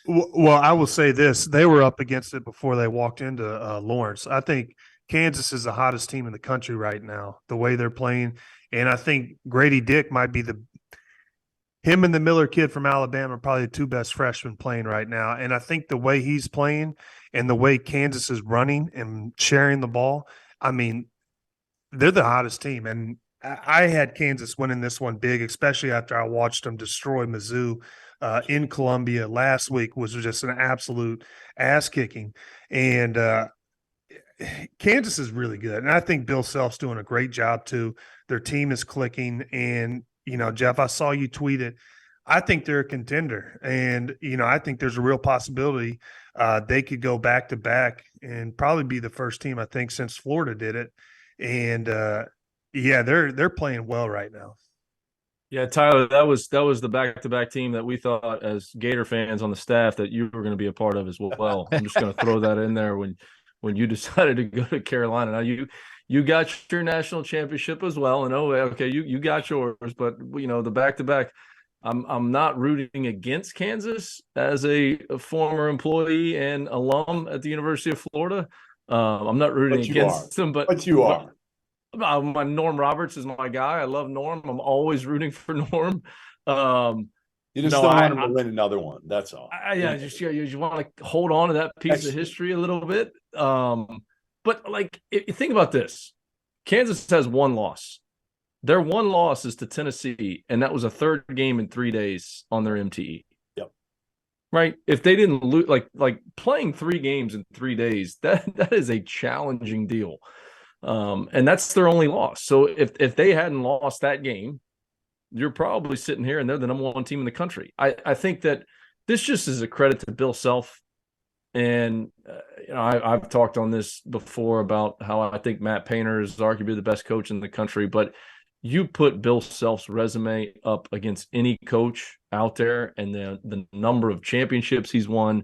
Well, I will say this: they were up against it before they walked into Lawrence. I think Kansas is the hottest team in the country right now. The way they're playing, and I think Grady Dick might be the him and the Miller kid from Alabama are probably the two best freshmen playing right now. And I think the way he's playing and the way Kansas is running and sharing the ball, I mean, they're the hottest team. And I had Kansas winning this one big, especially after I watched them destroy Mizzou in Columbia last week. Was just an absolute ass kicking. And Kansas is really good. And I think Bill Self's doing a great job too. Their team is clicking. And, Jeff, I saw you tweet it. I think they're a contender. And, I think there's a real possibility they could go back to back and probably be the first team, I think, since Florida did it. And yeah, they're playing well right now. Yeah, Tyler, that was the back-to-back team that we thought as Gator fans on the staff that you were going to be a part of as well. I'm just going to throw that in there when you decided to go to Carolina. Now you got your national championship as well, and okay, you got yours, but the back-to-back. I'm not rooting against Kansas as a former employee and alum at the University of Florida. I'm not rooting But you are. against them, But you are. my Norm Roberts is my guy. I love Norm. I'm always rooting for Norm. You just No, don't want him to win another one. That's all. You want to hold on to that piece of history a little bit. But like, think about this: Kansas has one loss. Their one loss is to Tennessee, and that was a third game in 3 days on their MTE. Yep. Right. If they didn't lose, like playing 3 games in 3 days, that is a challenging deal. And that's their only loss. So if they hadn't lost that game, you're probably sitting here and they're the number one team in the country. I think that this just is a credit to Bill Self. And, I've talked on this before about how I think Matt Painter is arguably the best coach in the country, but you put Bill Self's resume up against any coach out there and the number of championships he's won,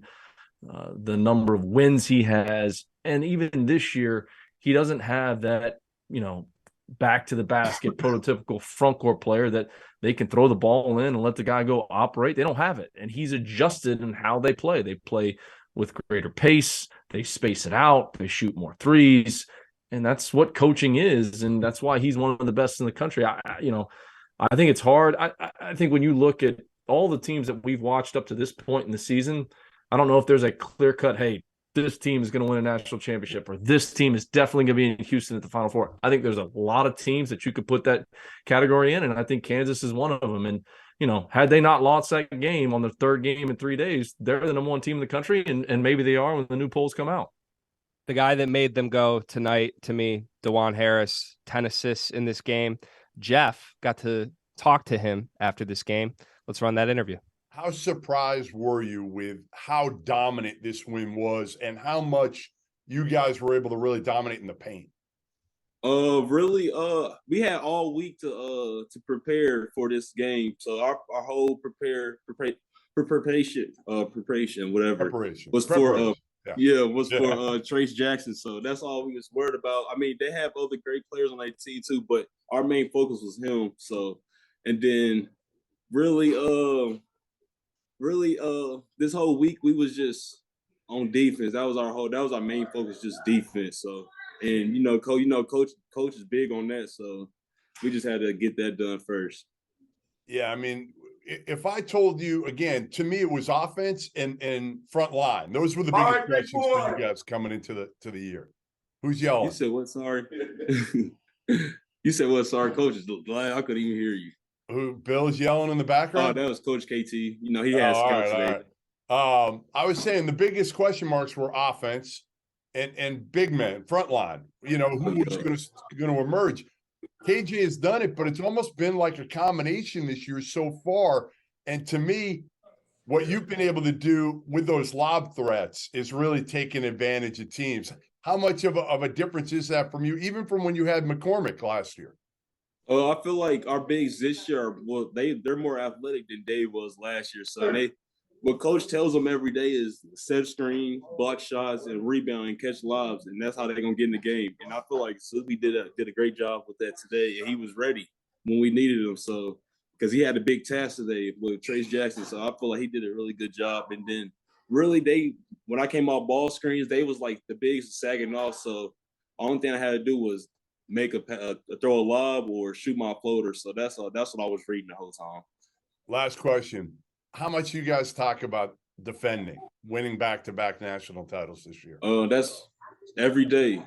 the number of wins he has. And even this year, he doesn't have that, back to the basket prototypical front court player that they can throw the ball in and let the guy go operate. They don't have it. And he's adjusted in how they play. They play with greater pace. They space it out. They shoot more threes. And that's what coaching is. And that's why he's one of the best in the country. I think it's hard. I think when you look at all the teams that we've watched up to this point in the season, I don't know if there's a clear cut, hey, this team is going to win a national championship, or this team is definitely going to be in Houston at the Final Four. I think there's a lot of teams that you could put that category in, and I think Kansas is one of them. And, had they not lost that game on the third game in 3 days, they're the number one team in the country, and maybe they are when the new polls come out. The guy that made them go tonight, to me, DeJuan Harris, 10 assists in this game. Jeff got to talk to him after this game. Let's run that interview. How surprised were you with how dominant this win was and how much you guys were able to really dominate in the paint? Really, we had all week to prepare for this game. So our whole preparation, whatever, was for for Trace Jackson. So that's all we was worried about. I mean, they have other great players on that team too, but our main focus was him. So, and then really, this whole week we was just on defense. That was our main focus, just defense. So, and coach is big on that. So we just had to get that done first. Yeah, I mean, if I told you again, to me it was offense and front line. Those were the biggest questions for you guys coming into the year. Who's yelling? You said what? Sorry. You said what? Sorry, coach. I couldn't even hear you. Who? Bill's yelling in the background? Oh, that was Coach KT. He has scouts today. I was saying the biggest question marks were offense and big men, front line. Who was going to emerge? KJ has done it, but it's almost been like a combination this year so far. And to me, what you've been able to do with those lob threats is really taking advantage of teams. How much of a difference is that from you, even from when you had McCormick last year? I feel like our bigs this year, they're more athletic than Dave was last year. So what coach tells them every day is set screen, block shots, and rebound and catch lobs, and that's how they're gonna get in the game. And I feel like Suzuki did a great job with that today, and he was ready when we needed him. So because he had a big task today with Trace Jackson, so I feel like he did a really good job. And then really when I came off ball screens, they was like the bigs sagging off. So only thing I had to do was make a throw a lob or shoot my floater. So that's what I was reading the whole time. Last question. How much you guys talk about defending, winning back-to-back national titles this year? That's every day.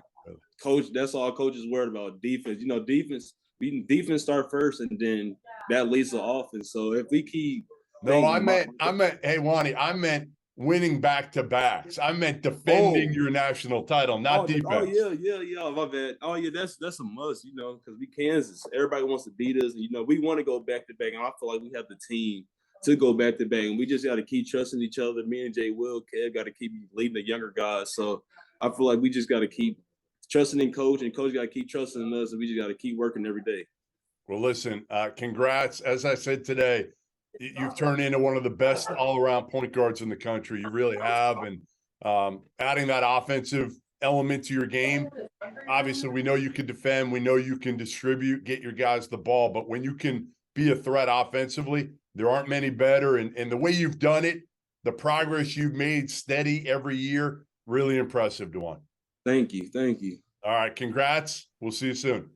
Coach, that's all coaches worried about. Defense. You know, defense start first and then that leads to offense. So if we keep I meant, hey, Wani, I meant winning back-to-backs. I meant defending your national title, not defense. Yeah, my bad. Oh yeah, that's a must, you know, because we Kansas. Everybody wants to beat us, and you know, we want to go back-to-back, and I feel like we have the team to go back-to-back, and we just got to keep trusting each other. Me and Jay Will, Kev got to keep leading the younger guys. So I feel like we just got to keep trusting in coach, and coach got to keep trusting in us, and we just got to keep working every day. Well, listen, congrats. As I said today, you've turned into one of the best all-around point guards in the country. You really have. And adding that offensive element to your game, obviously we know you can defend. We know you can distribute, get your guys the ball. But when you can be a threat offensively, there aren't many better. And the way you've done it, the progress you've made steady every year, really impressive, DeJuan. Thank you. All right, congrats. We'll see you soon.